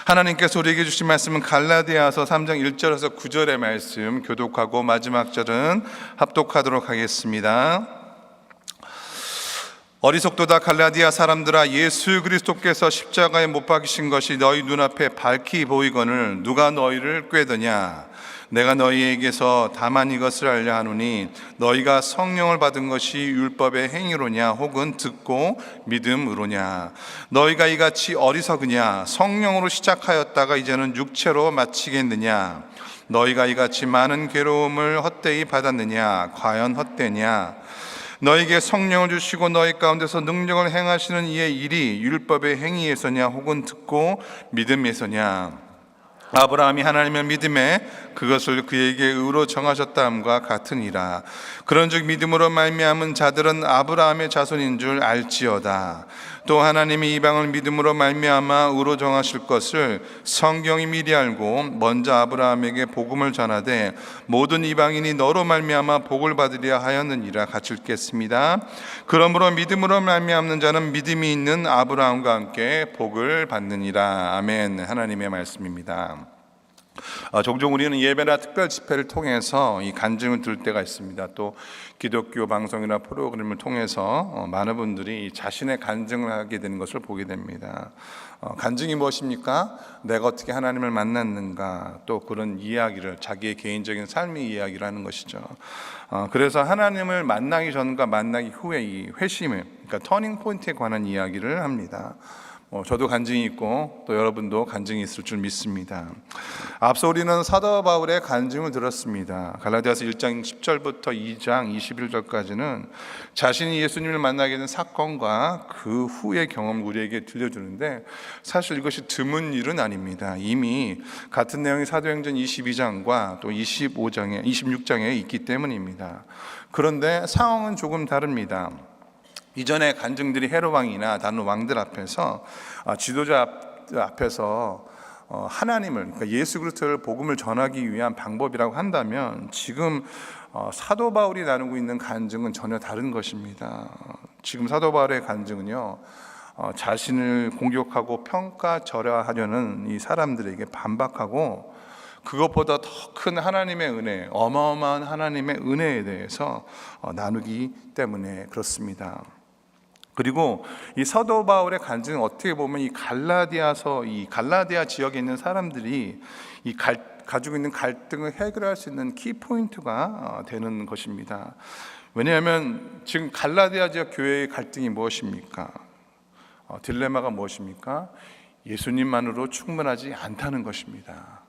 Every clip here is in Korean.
하나님께서 우리에게 주신 말씀은 갈라디아서 3장 1절에서 9절의 말씀 교독하고 마지막 절은 합독하도록 하겠습니다. 어리석도다 갈라디아 사람들아, 예수 그리스도께서 십자가에 못 박히신 것이 너희 눈앞에 밝히 보이거늘 누가 너희를 꾀더냐? 내가 너희에게서 다만 이것을 알려 하노니 너희가 성령을 받은 것이 율법의 행위로냐 혹은 듣고 믿음으로냐? 너희가 이같이 어리석으냐? 성령으로 시작하였다가 이제는 육체로 마치겠느냐? 너희가 이같이 많은 괴로움을 헛되이 받았느냐? 과연 헛되냐? 너희에게 성령을 주시고 너희 가운데서 능력을 행하시는 이의 일이 율법의 행위에서냐 혹은 듣고 믿음에서냐? 아브라함이 하나님을 믿음에 그것을 그에게 의로 정하셨다 함과 같으니라. 그런즉 믿음으로 말미암은 자들은 아브라함의 자손인 줄 알지어다. 또 하나님이 이방을 믿음으로 말미암아 의로 정하실 것을 성경이 미리 알고 먼저 아브라함에게 복음을 전하되 모든 이방인이 너로 말미암아 복을 받으려 하였느니라. 같이 읽겠습니다. 그러므로 믿음으로 말미암는 자는 믿음이 있는 아브라함과 함께 복을 받느니라. 아멘. 하나님의 말씀입니다. 종종 우리는 예배나 특별 집회를 통해서 이 간증을 들을 때가 있습니다. 또 기독교 방송이나 프로그램을 통해서 많은 분들이 자신의 간증을 하게 되는 것을 보게 됩니다. 간증이 무엇입니까? 내가 어떻게 하나님을 만났는가, 또 그런 이야기를, 자기의 개인적인 삶의 이야기를 하는 것이죠. 그래서 하나님을 만나기 전과 만나기 후에 이 회심을, 그러니까 터닝 포인트에 관한 이야기를 합니다. 저도 간증이 있고 또 여러분도 간증이 있을 줄 믿습니다. 앞서 우리는 사도 바울의 간증을 들었습니다. 갈라디아서 1장 10절부터 2장 21절까지는 자신이 예수님을 만나게 된 사건과 그 후의 경험을 우리에게 들려주는데, 사실 이것이 드문 일은 아닙니다. 이미 같은 내용이 사도행전 22장과 또 26장에 있기 때문입니다. 그런데 상황은 조금 다릅니다. 이전에 간증들이 헤롯 왕이나 다른 왕들 앞에서, 지도자 앞에서 하나님을, 그러니까 예수 그리스도를 복음을 전하기 위한 방법이라고 한다면, 지금 사도 바울이 나누고 있는 간증은 전혀 다른 것입니다. 지금 사도 바울의 간증은요, 자신을 공격하고 평가절하하려는 이 사람들에게 반박하고, 그것보다 더 큰 하나님의 은혜, 어마어마한 하나님의 은혜에 대해서 나누기 때문에 그렇습니다. 그리고 이 사도 바울의 간증은 어떻게 보면 이 갈라디아 지역에 있는 사람들이 가지고 있는 갈등을 해결할 수 있는 키포인트가 되는 것입니다. 왜냐하면 지금 갈라디아 지역 교회의 갈등이 무엇입니까? 딜레마가 무엇입니까? 예수님만으로 충분하지 않다는 것입니다.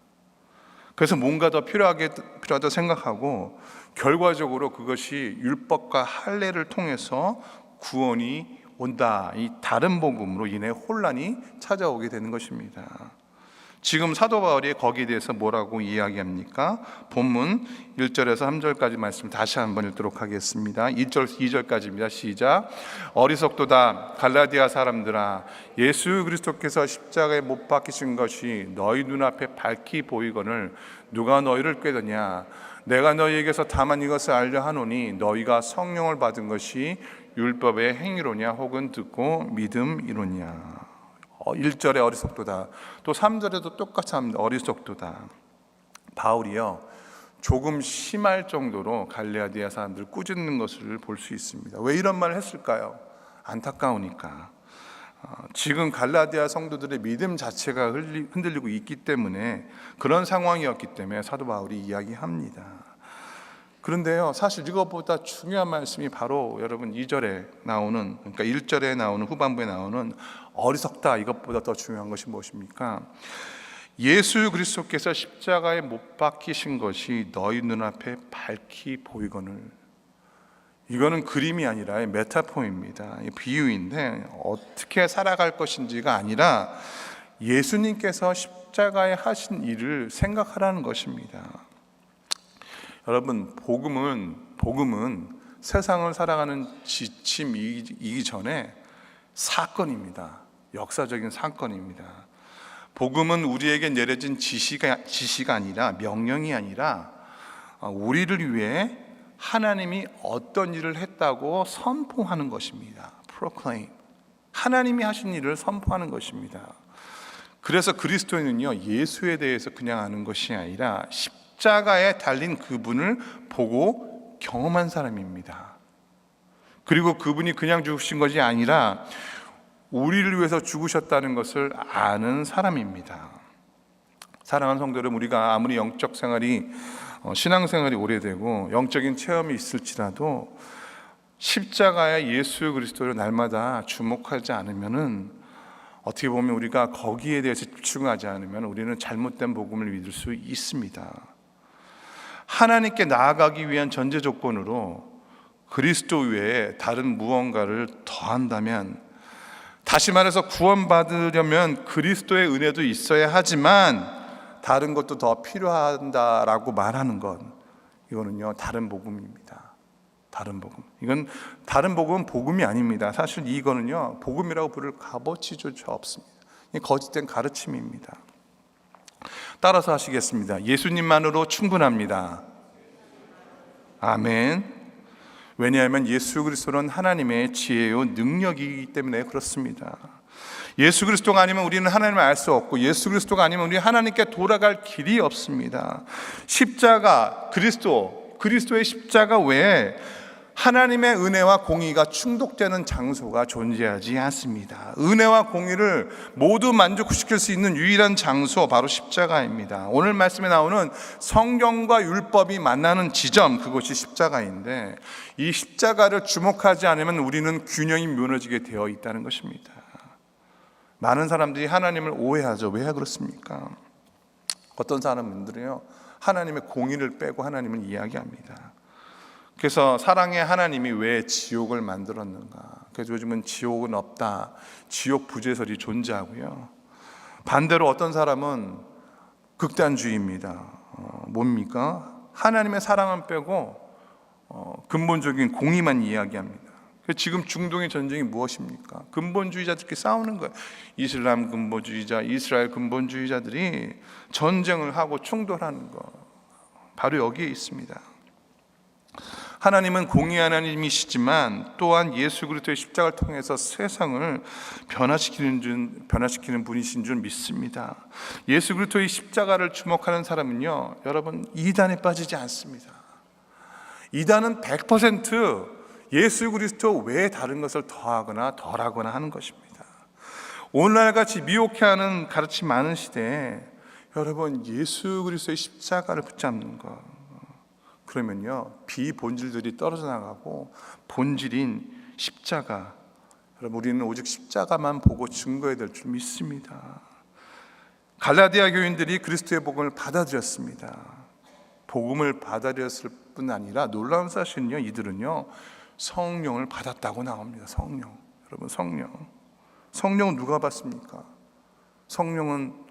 그래서 뭔가 더 필요하다 생각하고, 결과적으로 그것이 율법과 할례를 통해서 구원이 온다, 이 다른 복음으로 인해 혼란이 찾아오게 되는 것입니다. 지금 사도 바울이 거기에 대해서 뭐라고 이야기합니까? 본문 1절에서 3절까지 말씀 다시 한번 읽도록 하겠습니다. 1절, 2절까지입니다. 시작. 어리석도다 갈라디아 사람들아, 예수 그리스도께서 십자가에 못 박히신 것이 너희 눈앞에 밝히 보이거늘 누가 너희를 꾀더냐? 내가 너희에게서 다만 이것을 알려 하노니 너희가 성령을 받은 것이 율법의 행위로냐 혹은 듣고 믿음이로냐. 1절에 어리석도다, 또 3절에도 똑같이 합니다. 어리석도다. 바울이요, 조금 심할 정도로 갈라디아 사람들을 꾸짖는 것을 볼 수 있습니다. 왜 이런 말을 했을까요? 안타까우니까. 지금 갈라디아 성도들의 믿음 자체가 흔들리고 있기 때문에, 그런 상황이었기 때문에 사도 바울이 이야기합니다. 그런데요, 사실 이것보다 중요한 말씀이 바로 여러분 2절에 나오는, 그러니까 1절에 나오는, 후반부에 나오는 어리석다, 이것보다 더 중요한 것이 무엇입니까? 예수 그리스도께서 십자가에 못 박히신 것이 너희 눈앞에 밝히 보이거늘. 이거는 그림이 아니라 메타포입니다. 비유인데, 어떻게 살아갈 것인지가 아니라 예수님께서 십자가에 하신 일을 생각하라는 것입니다. 여러분, 복음은 세상을 살아가는 지침이기 전에 사건입니다. 역사적인 사건입니다. 복음은 우리에게 내려진 지시가 아니라, 명령이 아니라, 우리를 위해 하나님이 어떤 일을 했다고 선포하는 것입니다. proclaim. 하나님이 하신 일을 선포하는 것입니다. 그래서 그리스도인은요, 예수에 대해서 그냥 아는 것이 아니라 십자가에 달린 그분을 보고 경험한 사람입니다. 그리고 그분이 그냥 죽으신 것이 아니라 우리를 위해서 죽으셨다는 것을 아는 사람입니다. 사랑하는 성도 여러분, 우리가 아무리 영적 생활이 신앙생활이 오래되고 영적인 체험이 있을지라도 십자가의 예수 그리스도를 날마다 주목하지 않으면은, 어떻게 보면 우리가 거기에 대해서 집중하지 않으면 우리는 잘못된 복음을 믿을 수 있습니다. 하나님께 나아가기 위한 전제 조건으로 그리스도 외에 다른 무언가를 더한다면, 다시 말해서 구원받으려면 그리스도의 은혜도 있어야 하지만 다른 것도 더 필요하다라고 말하는 것, 이거는요 다른 복음입니다. 다른 복음. 이건 다른 복음은 복음이 아닙니다. 사실 이거는요 복음이라고 부를 값어치조차 없습니다. 거짓된 가르침입니다. 따라서 하시겠습니다. 예수님만으로 충분합니다. 아멘. 왜냐하면 예수 그리스도는 하나님의 지혜요 능력이기 때문에 그렇습니다. 예수 그리스도가 아니면 우리는 하나님을 알 수 없고, 예수 그리스도가 아니면 우리는 하나님께 돌아갈 길이 없습니다. 십자가, 그리스도의 십자가 외에 하나님의 은혜와 공의가 충족되는 장소가 존재하지 않습니다. 은혜와 공의를 모두 만족시킬 수 있는 유일한 장소, 바로 십자가입니다. 오늘 말씀에 나오는 성경과 율법이 만나는 지점, 그것이 십자가인데, 이 십자가를 주목하지 않으면 우리는 균형이 무너지게 되어 있다는 것입니다. 많은 사람들이 하나님을 오해하죠. 왜 그렇습니까? 어떤 사람들은요 하나님의 공의를 빼고 하나님을 이야기합니다. 그래서 사랑의 하나님이 왜 지옥을 만들었는가? 그래서 요즘은 지옥은 없다, 지옥 부재설이 존재하고요. 반대로 어떤 사람은 극단주의입니다. 뭡니까? 하나님의 사랑은 빼고 근본적인 공의만 이야기합니다. 지금 중동의 전쟁이 무엇입니까? 근본주의자들끼리 싸우는 거예요. 이슬람 근본주의자, 이스라엘 근본주의자들이 전쟁을 하고 충돌하는 거, 바로 여기에 있습니다. 하나님은 공의 하나님이시지만 또한 예수 그리스도의 십자가를 통해서 세상을 변화시키는 분이신 줄 믿습니다. 예수 그리스도의 십자가를 주목하는 사람은요, 여러분, 이단에 빠지지 않습니다. 이단은 100% 예수 그리스도 외에 다른 것을 더하거나 덜하거나 하는 것입니다. 오늘날같이 미혹해하는 가르침 많은 시대에 여러분, 예수 그리스도의 십자가를 붙잡는 것, 그러면요 비본질들이 떨어져 나가고 본질인 십자가, 여러분, 우리는 오직 십자가만 보고 증거해야 될 줄 믿습니다. 갈라디아 교인들이 그리스도의 복음을 받아들였습니다. 복음을 받아들였을 뿐 아니라 놀라운 사실은요, 이들은요 성령을 받았다고 나옵니다. 성령. 여러분, 성령은 누가 받습니까? 성령은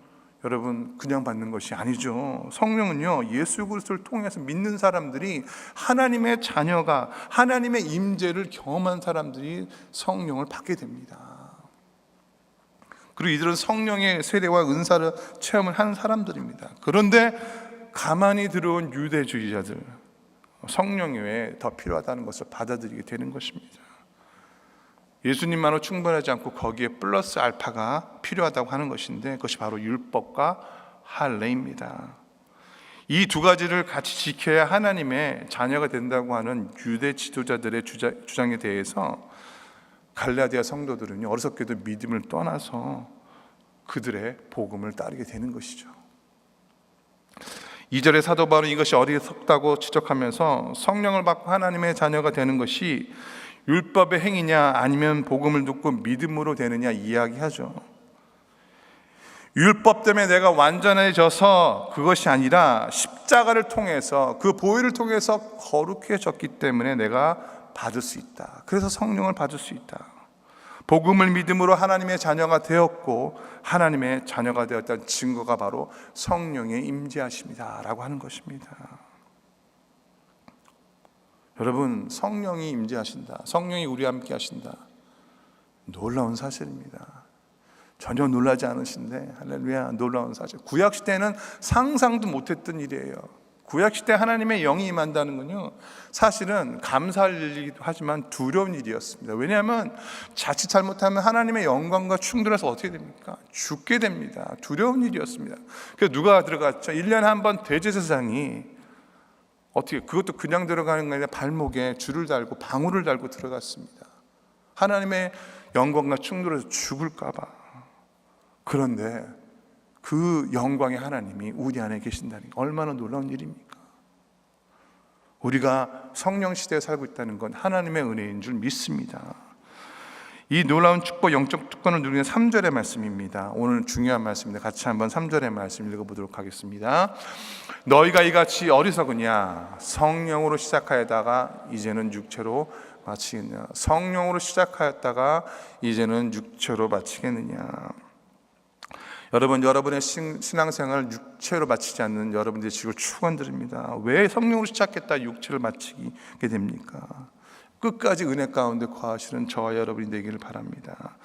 여러분 그냥 받는 것이 아니죠. 성령은요 예수 그리스도를 통해서 믿는 사람들이, 하나님의 자녀가, 하나님의 임재를 경험한 사람들이 성령을 받게 됩니다. 그리고 이들은 성령의 세례와 은사를 체험을 한 사람들입니다. 그런데 가만히 들어온 유대주의자들, 성령 외에 더 필요하다는 것을 받아들이게 되는 것입니다. 예수님만으로 충분하지 않고 거기에 플러스 알파가 필요하다고 하는 것인데, 그것이 바로 율법과 할례입니다. 이 두 가지를 같이 지켜야 하나님의 자녀가 된다고 하는 유대 지도자들의 주장에 대해서 갈라디아 성도들은요 어리석게도 믿음을 떠나서 그들의 복음을 따르게 되는 것이죠. 2절의 사도 바울은 이것이 어리석다고 지적하면서 성령을 받고 하나님의 자녀가 되는 것이 율법의 행위냐 아니면 복음을 듣고 믿음으로 되느냐 이야기하죠. 율법 때문에 내가 완전해져서 그것이 아니라 십자가를 통해서, 그 보혈을 통해서 거룩해졌기 때문에 내가 받을 수 있다. 그래서 성령을 받을 수 있다. 복음을 믿음으로 하나님의 자녀가 되었고, 하나님의 자녀가 되었다는 증거가 바로 성령의 임재하심이다 라고 하는 것입니다. 여러분, 성령이 임재하신다, 성령이 우리와 함께 하신다, 놀라운 사실입니다. 전혀 놀라지 않으신데 할렐루야, 놀라운 사실. 구약시대에는 상상도 못했던 일이에요. 구약시대 하나님의 영이 임한다는 건요, 사실은 감사할 일이기도 하지만 두려운 일이었습니다. 왜냐하면 자칫 잘못하면 하나님의 영광과 충돌해서 어떻게 됩니까? 죽게 됩니다. 두려운 일이었습니다. 그래서 누가 들어갔죠? 1년에 한 번 대제사장이 어떻게, 그것도 그냥 들어가는 게 아니라 발목에 줄을 달고 방울을 달고 들어갔습니다. 하나님의 영광과 충돌해서 죽을까 봐. 그런데 그 영광의 하나님이 우리 안에 계신다는 게 얼마나 놀라운 일입니까? 우리가 성령 시대에 살고 있다는 건 하나님의 은혜인 줄 믿습니다. 이 놀라운 축복, 영적 특권을 누리는 3절의 말씀입니다. 오늘 중요한 말씀입니다. 같이 한번 3절의 말씀 읽어보도록 하겠습니다. 너희가 이같이 어리석으냐? 성령으로 시작하였다가 이제는 육체로 마치겠느냐? 성령으로 시작하였다가 이제는 육체로 마치겠느냐? 여러분, 여러분의 신앙생활을 육체로 마치지 않는 여러분들의 지금 축원드립니다. 왜 성령으로 시작했다 육체를 마치게 됩니까? 끝까지 은혜 가운데 거하시는 저와 여러분이 되기를 바랍니다.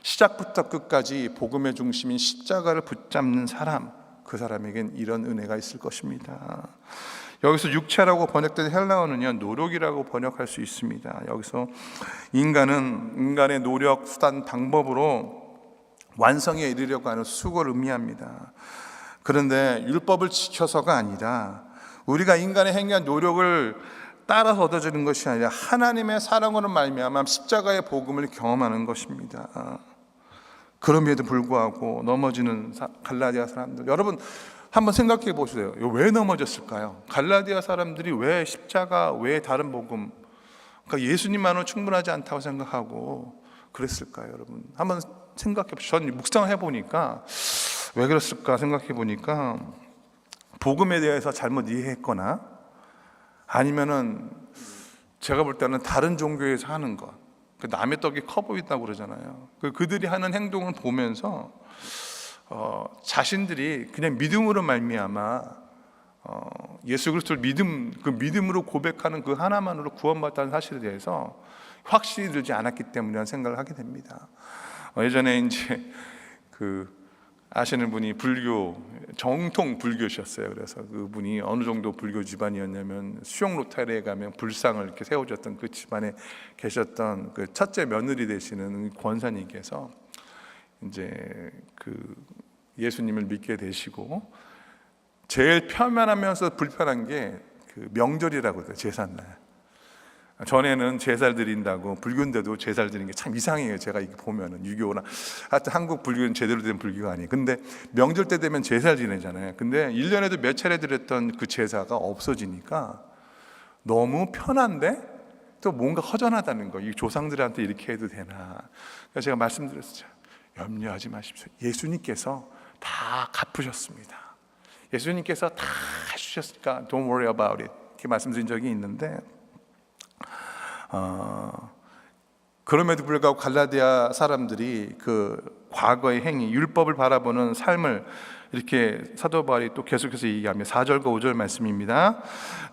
시작부터 끝까지 복음의 중심인 십자가를 붙잡는 사람, 그 사람에겐 이런 은혜가 있을 것입니다. 여기서 육체라고 번역된 헬라어는요, 노력이라고 번역할 수 있습니다. 여기서 인간의 노력, 수단, 방법으로 완성에 이르려고 하는 수고를 의미합니다. 그런데 율법을 지켜서가 아니라 우리가 인간의 행위한 노력을 따라서 얻어지는 것이 아니라 하나님의 사랑으로 말미암아 십자가의 복음을 경험하는 것입니다. 그럼에도 불구하고 넘어지는 갈라디아 사람들, 여러분 한번 생각해 보세요. 왜 넘어졌을까요? 갈라디아 사람들이 왜 십자가, 왜 다른 복음, 그러니까 예수님만으로 충분하지 않다고 생각하고 그랬을까요? 여러분 한번 생각해 보시죠. 저는 묵상해 보니까 왜 그랬을까 생각해 보니까 복음에 대해서 잘못 이해했거나 아니면은 제가 볼 때는 다른 종교에서 하는 것, 남의 떡이 커 보인다고 그러잖아요. 그들이 하는 행동을 보면서 자신들이 그냥 믿음으로 말미암아 예수 그리스도를 그 믿음으로 고백하는 그 하나만으로 구원받다는 사실에 대해서 확실히 들지 않았기 때문이라는 생각을 하게 됩니다. 예전에 이제 아시는 분이 정통 불교셨어요. 그래서 그분이 어느 정도 불교 집안이었냐면 수영 로타리에 가면 불상을 이렇게 세워줬던 그 집안에 계셨던 그 첫째 며느리 되시는 권사님께서 이제 예수님을 믿게 되시고 제일 편안하면서 불편한 게 명절이라고 해요. 제삿날. 전에는 제사를 드린다고, 불교인데도 제사를 드리는 게 참 이상해요. 제가 이게 보면은 유교나 하여튼 한국 불교는 제대로 된 불교가 아니에요. 근데 명절 때 되면 제사를 지내잖아요. 근데 1년에도 몇 차례 드렸던 그 제사가 없어지니까 너무 편한데 또 뭔가 허전하다는 거. 이 조상들한테 이렇게 해도 되나. 그래서 제가 말씀드렸죠. 염려하지 마십시오. 예수님께서 다 갚으셨습니다. 예수님께서 다 해주셨으니까 don't worry about it. 이렇게 말씀드린 적이 있는데 그럼에도 불구하고 갈라디아 사람들이 그 과거의 행위, 율법을 바라보는 삶을 이렇게 사도 바울이 또 계속해서 얘기하며 4절과 5절 말씀입니다.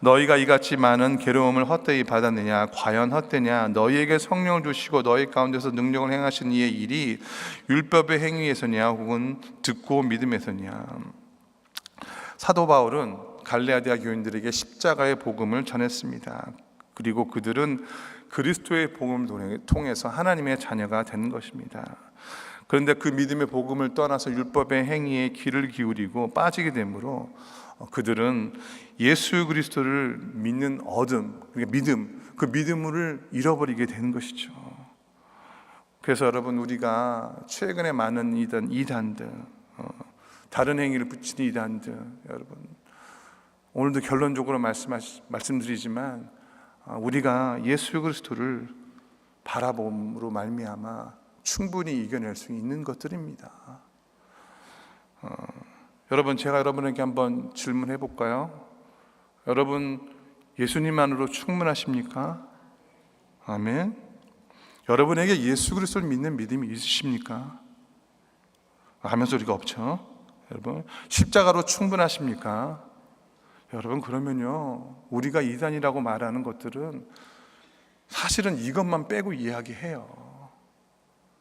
너희가 이같이 많은 괴로움을 헛되이 받았느냐? 과연 헛되냐? 너희에게 성령을 주시고 너희 가운데서 능력을 행하신 이의 일이 율법의 행위에서냐 혹은 듣고 믿음에서냐? 사도 바울은 갈라디아 교인들에게 십자가의 복음을 전했습니다. 그리고 그들은 그리스도의 복음을 통해서 하나님의 자녀가 된 것입니다. 그런데 그 믿음의 복음을 떠나서 율법의 행위에 귀를 기울이고 빠지게 되므로 그들은 예수 그리스도를 믿는 믿음, 그 믿음을 잃어버리게 되는 것이죠. 그래서 여러분, 우리가 최근에 많은 이단들, 다른 행위를 붙이는 이단들, 여러분 오늘도 결론적으로 말씀드리지만 우리가 예수 그리스도를 바라봄으로 말미암아 충분히 이겨낼 수 있는 것들입니다. 여러분, 제가 여러분에게 한번 질문해 볼까요? 여러분, 예수님만으로 충분하십니까? 아멘. 여러분에게 예수 그리스도를 믿는 믿음이 있으십니까? 아멘 소리가 없죠. 여러분, 십자가로 충분하십니까? 여러분, 그러면요, 우리가 이단이라고 말하는 것들은 사실은 이것만 빼고 이야기해요.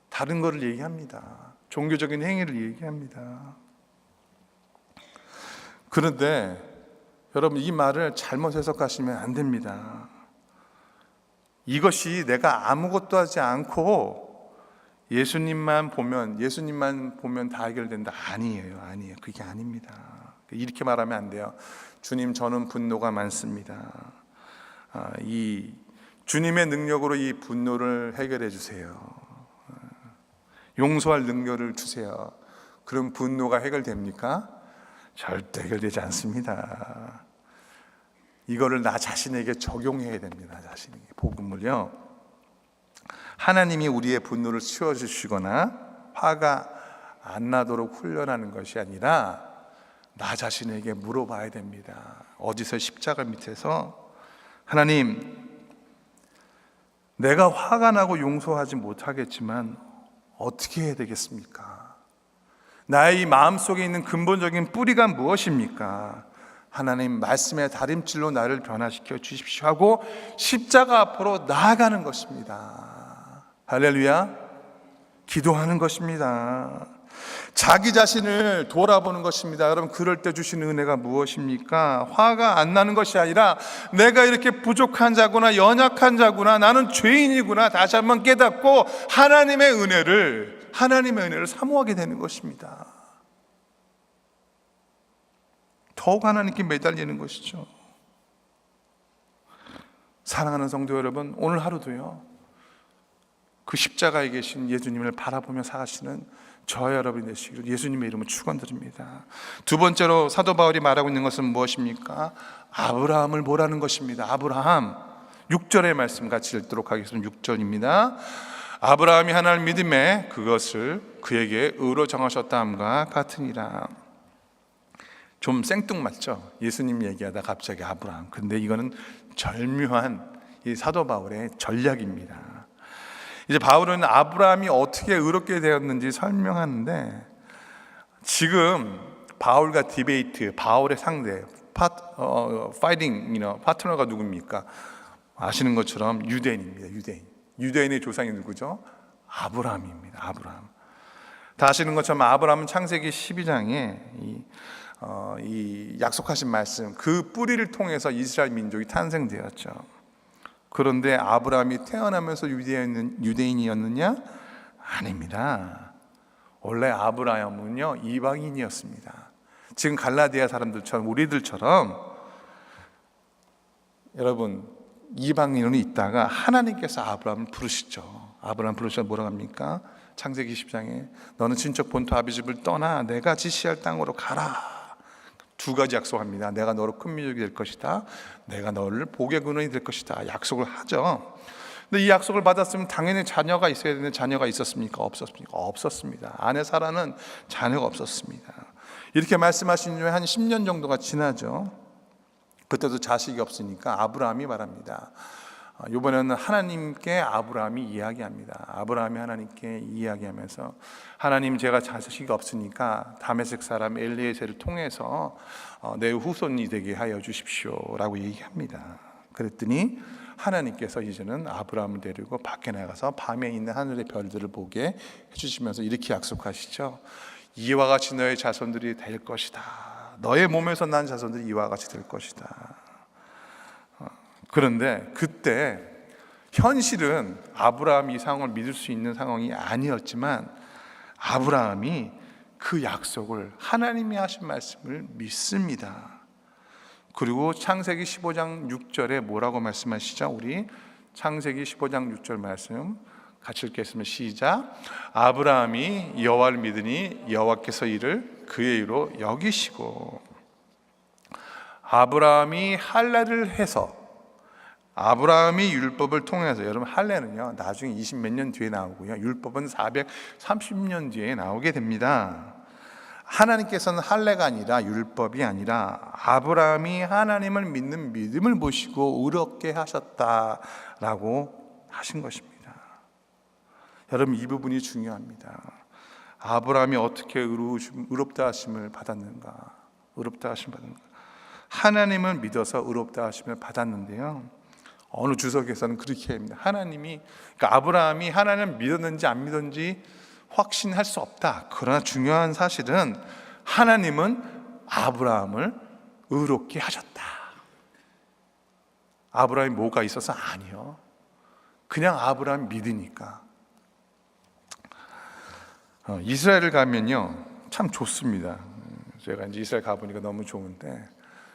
다른 거를 얘기합니다. 종교적인 행위를 얘기합니다. 그런데 여러분, 이 말을 잘못 해석하시면 안 됩니다. 이것이 내가 아무것도 하지 않고 예수님만 보면 다 해결된다. 아니에요. 그게 아닙니다. 이렇게 말하면 안 돼요. 주님, 저는 분노가 많습니다. 이 주님의 능력으로 이 분노를 해결해 주세요. 용서할 능력을 주세요. 그럼 분노가 해결됩니까? 절대 해결되지 않습니다. 이거를 나 자신에게 적용해야 됩니다. 자신에게 복음을요. 하나님이 우리의 분노를 치워주시거나 화가 안 나도록 훈련하는 것이 아니라 나 자신에게 물어봐야 됩니다. 어디서 십자가 밑에서 하나님, 내가 화가 나고 용서하지 못하겠지만 어떻게 해야 되겠습니까? 나의 이 마음속에 있는 근본적인 뿌리가 무엇입니까? 하나님, 말씀의 다림질로 나를 변화시켜 주십시오 하고 십자가 앞으로 나아가는 것입니다. 할렐루야. 기도하는 것입니다. 자기 자신을 돌아보는 것입니다. 여러분, 그럴 때 주시는 은혜가 무엇입니까? 화가 안 나는 것이 아니라 내가 이렇게 부족한 자구나, 연약한 자구나, 나는 죄인이구나 다시 한번 깨닫고 하나님의 은혜를 사모하게 되는 것입니다. 더욱 하나님께 매달리는 것이죠. 사랑하는 성도 여러분, 오늘 하루도요, 그 십자가에 계신 예수님을 바라보며 사시는 저와 여러분이 되시기를 예수님의 이름으로 축원드립니다. 두 번째로 사도 바울이 말하고 있는 것은 무엇입니까? 아브라함을 보라는 것입니다. 아브라함, 6절의 말씀 같이 읽도록 하겠습니다. 6절입니다. 아브라함이 하나님을 믿음에 그것을 그에게 의로 정하셨다함과 같으니라. 좀 생뚱맞죠? 예수님 얘기하다 갑자기 아브라함. 근데 이거는 절묘한 이 사도 바울의 전략입니다. 이제 바울은 아브라함이 어떻게 의롭게 되었는지 설명하는데, 지금 바울과 디베이트, 바울의 상대 파트너가 누굽니까? 아시는 것처럼 유대인입니다. 유대인의 조상이 누구죠? 아브라함입니다. 아브라함. 다 아시는 것처럼 아브라함은 창세기 12장에 이 약속하신 말씀, 그 뿌리를 통해서 이스라엘 민족이 탄생되었죠. 그런데 아브라함이 태어나면서 유대인이었느냐? 아닙니다. 원래 아브라함은요, 이방인이었습니다. 지금 갈라디아 사람들처럼, 우리들처럼 여러분, 이방인으로 있다가 하나님께서 아브라함을 부르시죠. 아브라함 부르셔서 뭐라고 합니까? 창세기 10장에 너는 친척 본토 아비 집을 떠나 내가 지시할 땅으로 가라. 두 가지 약속합니다. 내가 너로 큰 민족이 될 것이다. 내가 너를 복의 근원이 될 것이다. 약속을 하죠. 근데 이 약속을 받았으면 당연히 자녀가 있어야 되는데 자녀가 있었습니까? 없었습니까? 없었습니다. 아내 사라는 자녀가 없었습니다. 이렇게 말씀하신 후에 한 10년 정도가 지나죠. 그때도 자식이 없으니까 아브라함이 말합니다. 이번에는 하나님께 아브라함이 이야기합니다. 아브라함이 하나님께 이야기하면서 하나님, 제가 자식이 없으니까 다메섹 사람 엘리에셀을 통해서 내 후손이 되게 하여 주십시오 라고 얘기합니다. 그랬더니 하나님께서 이제는 아브라함을 데리고 밖에 나가서 밤에 있는 하늘의 별들을 보게 해주시면서 이렇게 약속하시죠. 이와 같이 너의 자손들이 될 것이다. 너의 몸에서 난 자손들이 이와 같이 될 것이다. 그런데 그때 현실은 아브라함이 이 상황을 믿을 수 있는 상황이 아니었지만 아브라함이 그 약속을, 하나님이 하신 말씀을 믿습니다. 그리고 창세기 15장 6절에 뭐라고 말씀하시죠? 우리 창세기 15장 6절 말씀 같이 읽겠습니다. 시작. 아브라함이 여호와를 믿으니 여호와께서 이를 그의 의로 여기시고. 아브라함이 할례를 해서, 아브라함이 율법을 통해서, 여러분 할례는요 나중에 20몇 년 뒤에 나오고요, 율법은 430년 뒤에 나오게 됩니다. 하나님께서는 할례가 아니라, 율법이 아니라 아브라함이 하나님을 믿는 믿음을 보시고 의롭게 하셨다라고 하신 것입니다. 여러분, 이 부분이 중요합니다. 아브라함이 어떻게 의롭다 하심을 받았는가? 의롭다 하심을 받았는가? 하나님을 믿어서 의롭다 하심을 받았는데요, 어느 주석에서는 그렇게 합니다. 그러니까 아브라함이 하나님을 믿었는지 안 믿었는지 확신할 수 없다. 그러나 중요한 사실은 하나님은 아브라함을 의롭게 하셨다. 아브라함이 뭐가 있어서? 아니요. 그냥 아브라함 믿으니까. 이스라엘을 가면요 참 좋습니다. 제가 이제 이스라엘 가보니까 너무 좋은데,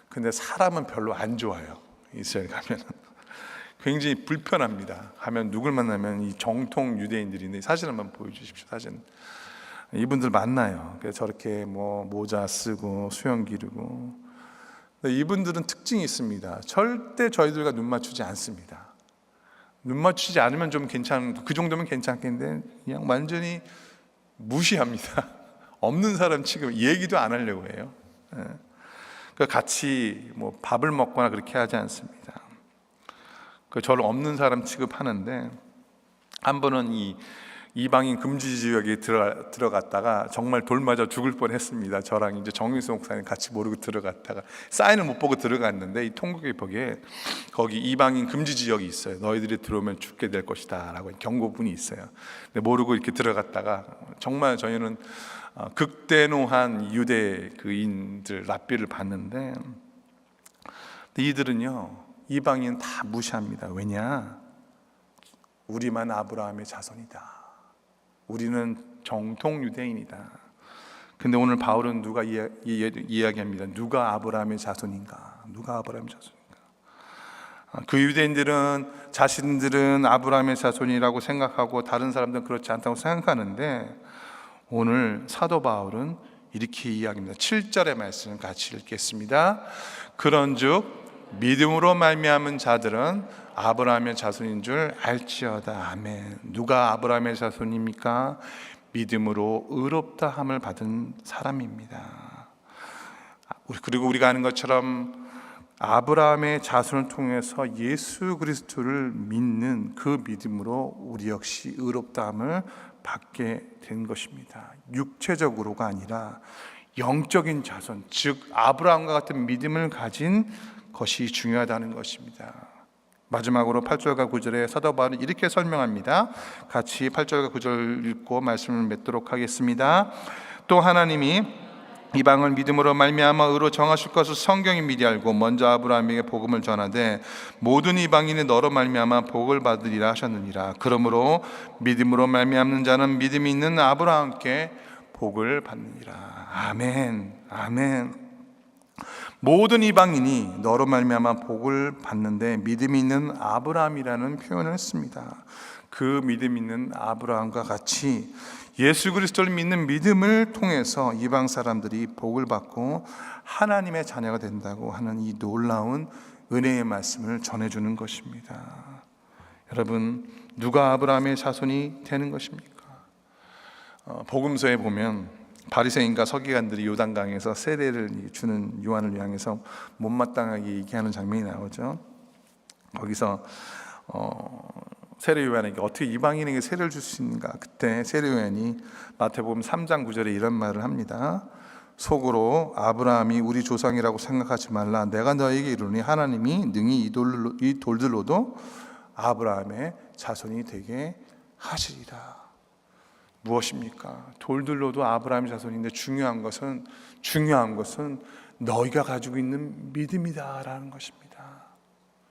근데 사람은 별로 안 좋아요. 이스라엘 가면은 굉장히 불편합니다. 가면 누굴 만나면 이 정통 유대인들인데, 사진 한번 보여주십시오. 사진. 이분들 만나요. 그래서 저렇게 뭐 모자 쓰고 수염 기르고. 이분들은 특징이 있습니다. 절대 저희들과 눈 맞추지 않습니다. 눈 맞추지 않으면 좀 그 정도면 괜찮겠는데 그냥 완전히 무시합니다. 없는 사람 취급, 얘기도 안 하려고 해요. 같이 뭐 밥을 먹거나 그렇게 하지 않습니다. 저를 없는 사람 취급하는데, 한 번은 이 이방인 금지 지역에 들어갔다가 정말 돌 맞아 죽을 뻔했습니다. 저랑 이제 정윤수 목사님 같이 모르고 들어갔다가 사인을 못 보고 들어갔는데, 이 통곡의벽에 거기 이방인 금지 지역이 있어요. 너희들이 들어오면 죽게 될 것이다라고 경고문이 있어요. 근데 모르고 이렇게 들어갔다가 정말 저희는 극대노한 유대인들 랍비를 봤는데, 이들은요 이방인 다 무시합니다. 왜냐? 우리만 아브라함의 자손이다. 우리는 정통 유대인이다. 근데 오늘 바울은 누가 이야기합니다. 누가 아브라함의 자손인가? 누가 아브라함의 자손인가? 그 유대인들은 자신들은 아브라함의 자손이라고 생각하고 다른 사람들은 그렇지 않다고 생각하는데, 오늘 사도 바울은 이렇게 이야기합니다. 7절의 말씀을 같이 읽겠습니다. 그런즉 믿음으로 말미암은 자들은 아브라함의 자손인 줄 알지어다. 아멘. 누가 아브라함의 자손입니까? 믿음으로 의롭다 함을 받은 사람입니다. 그리고 우리가 아는 것처럼 아브라함의 자손을 통해서 예수 그리스도를 믿는 그 믿음으로 우리 역시 의롭다 함을 받게 된 것입니다. 육체적으로가 아니라 영적인 자손, 즉 아브라함과 같은 믿음을 가진 것이 중요하다는 것입니다. 마지막으로 8절과 9절에 사도 바울은 이렇게 설명합니다. 같이 8절과 9절 읽고 말씀을 맺도록 하겠습니다. 또 하나님이 이방을 믿음으로 말미암아 의로 정하실 것을 성경이 미리 알고 먼저 아브라함에게 복음을 전하되 모든 이방인이 너로 말미암아 복을 받으리라 하셨느니라. 그러므로 믿음으로 말미암는 자는 믿음이 있는 아브라함께 복을 받느니라. 아멘. 아멘. 모든 이방인이 너로 말미암아 복을 받는데 믿음이 있는 아브라함이라는 표현을 했습니다. 그 믿음 있는 아브라함과 같이 예수 그리스도를 믿는 믿음을 통해서 이방 사람들이 복을 받고 하나님의 자녀가 된다고 하는 이 놀라운 은혜의 말씀을 전해주는 것입니다. 여러분, 누가 아브라함의 자손이 되는 것입니까? 복음서에 보면 바리새인과 서기관들이 요단강에서 세례를 주는 요한을 향해서 못마땅하게 얘기하는 장면이 나오죠. 거기서 세례 요한에게 어떻게 이방인에게 세례를 줄 수 있는가? 그때 세례 요한이 마태복음 3장 9절에 이런 말을 합니다. 속으로 아브라함이 우리 조상이라고 생각하지 말라. 내가 너에게 이르노니 하나님이 능히 이 돌들로도 아브라함의 자손이 되게 하시리라. 무엇입니까? 돌들로도 아브라함의 자손인데 중요한 것은 너희가 가지고 있는 믿음이다라는 것입니다.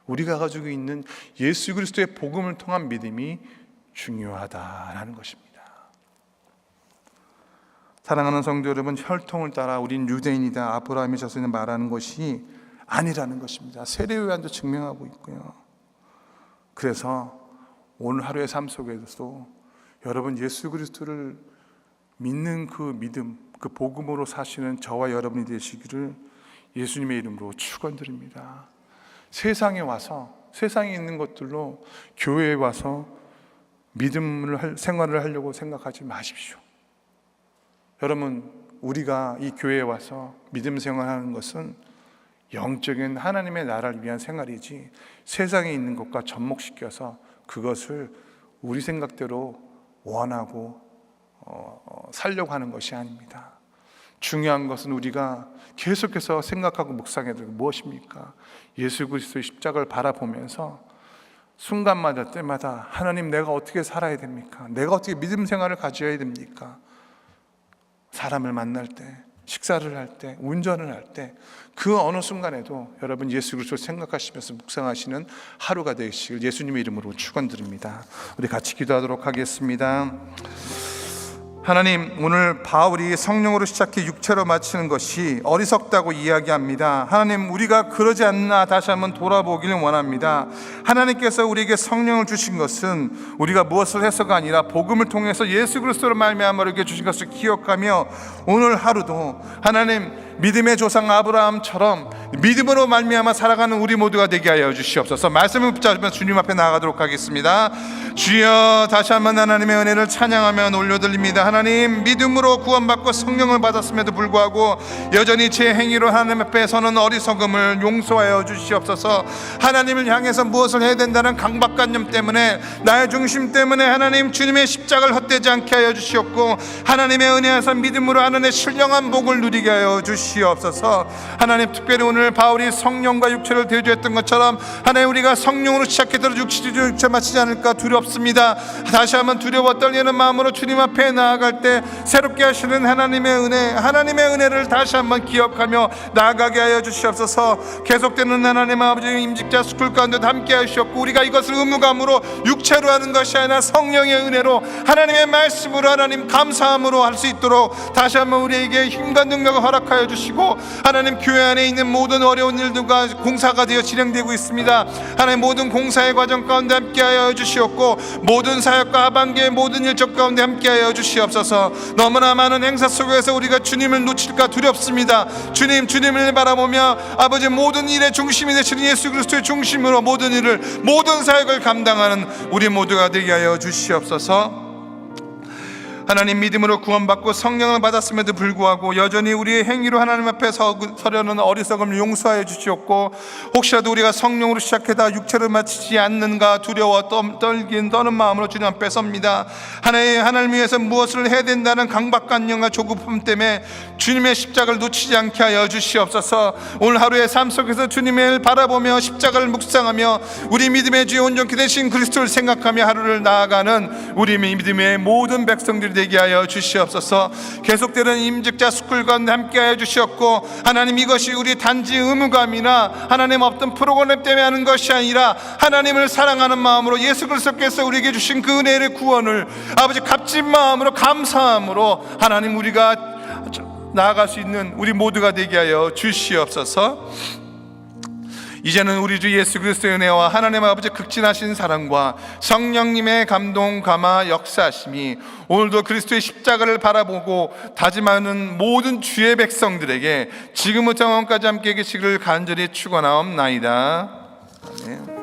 우리가 가지고 있는 예수 그리스도의 복음을 통한 믿음이 중요하다라는 것입니다. 사랑하는 성도 여러분, 혈통을 따라 우린 유대인이다, 아브라함의 자손을 말하는 것이 아니라는 것입니다. 세례 요한도 증명하고 있고요. 그래서 오늘 하루의 삶 속에서도 여러분 예수 그리스도를 믿는 그 믿음, 그 복음으로 사시는 저와 여러분이 되시기를 예수님의 이름으로 축원드립니다. 세상에 와서 세상에 있는 것들로 교회에 와서 믿음을 생활을 하려고 생각하지 마십시오. 여러분, 우리가 이 교회에 와서 믿음 생활하는 것은 영적인 하나님의 나라를 위한 생활이지 세상에 있는 것과 접목시켜서 그것을 우리 생각대로 원하고 살려고 하는 것이 아닙니다. 중요한 것은 우리가 계속해서 생각하고 묵상해야 되는 무엇입니까? 예수 그리스도의 십자가를 바라보면서 순간마다 때마다 하나님, 내가 어떻게 살아야 됩니까? 내가 어떻게 믿음 생활을 가져야 됩니까? 사람을 만날 때, 식사를 할 때, 운전을 할 때, 그 어느 순간에도 여러분 예수 그리스도를 생각하시면서 묵상하시는 하루가 되시길 예수님의 이름으로 축원드립니다. 우리 같이 기도하도록 하겠습니다. 하나님, 오늘 바울이 성령으로 시작해 육체로 마치는 것이 어리석다고 이야기합니다. 하나님, 우리가 그러지 않나 다시 한번 돌아보기를 원합니다. 하나님께서 우리에게 성령을 주신 것은 우리가 무엇을 해서가 아니라 복음을 통해서 예수 그리스도로 말미암아 우리에게 주신 것을 기억하며 오늘 하루도 하나님 믿음의 조상 아브라함처럼 믿음으로 말미암아 살아가는 우리 모두가 되게 하여 주시옵소서. 말씀을 붙잡으면 주님 앞에 나아가도록 하겠습니다. 주여, 다시 한번 하나님의 은혜를 찬양하며 올려드립니다. 하나님, 믿음으로 구원받고 성령을 받았음에도 불구하고 여전히 제 행위로 하나님 앞에 서는 어리석음을 용서하여 주시옵소서. 하나님을 향해서 무엇을 해야 된다는 강박관념 때문에, 나의 중심 때문에 하나님 주님의 십자가를 헛되지 않게 하여 주시옵고, 하나님의 은혜에서 믿음으로 하나님의 신령한 복을 누리게 하여 주시옵소서. 하나님, 특별히 오늘 바울이 성령과 육체를 대조했던 것처럼 하나님, 우리가 성령으로 시작해도 육체 마치지 않을까 두렵습니다. 다시 한번 두려워 떨리는 마음으로 주님 앞에 나아갈 때 새롭게 하시는 하나님의 은혜, 하나님의 은혜를 다시 한번 기억하며 나아가게 하여 주시옵소서. 계속되는 하나님 아버지의 임직자 스쿨 가운데도 함께 하시옵고, 우리가 이것을 의무감으로 육체로 하는 것이 아니라 성령의 은혜로 하나님의 말씀으로 하나님 감사함으로 할 수 있도록 다시 한번 우리에게 힘과 능력을 허락하여 주시고, 하나님 교회 안에 있는 모든 어려운 일들과 공사가 되어 진행되고 있습니다. 하나님, 모든 공사의 과정 가운데 함께하여 주시옵고, 모든 사역과 하반기의 모든 일적 가운데 함께하여 주시옵소서. 너무나 많은 행사 속에서 우리가 주님을 놓칠까 두렵습니다. 주님을 바라보며 아버지 모든 일의 중심이 되시는 예수 그리스도의 중심으로 모든 일을, 모든 사역을 감당하는 우리 모두가 되게 하여 주시옵소서. 하나님, 믿음으로 구원받고 성령을 받았음에도 불구하고 여전히 우리의 행위로 하나님 앞에 서려는 어리석음을 용서하여 주시옵고, 혹시라도 우리가 성령으로 시작해다 육체를 마치지 않는가 두려워 떠는 마음으로 주님 앞에 섭니다. 하나님 위해서 무엇을 해야 된다는 강박관념과 조급함 때문에 주님의 십자가를 놓치지 않게 하여 주시옵소서. 오늘 하루의 삶 속에서 주님을 바라보며 십자가를 묵상하며 우리 믿음의 주여 온전히 되신 그리스도를 생각하며 하루를 나아가는 우리 믿음의 모든 백성들이 되게 하여 주시옵소서. 계속되는 임직자 스쿨 가운데 함께 하여 주시옵고, 하나님, 이것이 우리 단지 의무감이나 하나님 어떤 프로그램 때문에 하는 것이 아니라 하나님을 사랑하는 마음으로 예수 그리스도께서 우리에게 주신 그 은혜의 구원을 아버지 값진 마음으로 감사함으로 하나님 우리가 나아갈 수 있는 우리 모두가 되게 하여 주시옵소서. 이제는 우리 주 예수 그리스도의 은혜와 하나님 아버지 극진하신 사랑과 성령님의 감동 감화 역사하심이 오늘도 그리스도의 십자가를 바라보고 다짐하는 모든 주의 백성들에게 지금부터 영원까지 함께 계시기를 간절히 축원하옵나이다. 아멘.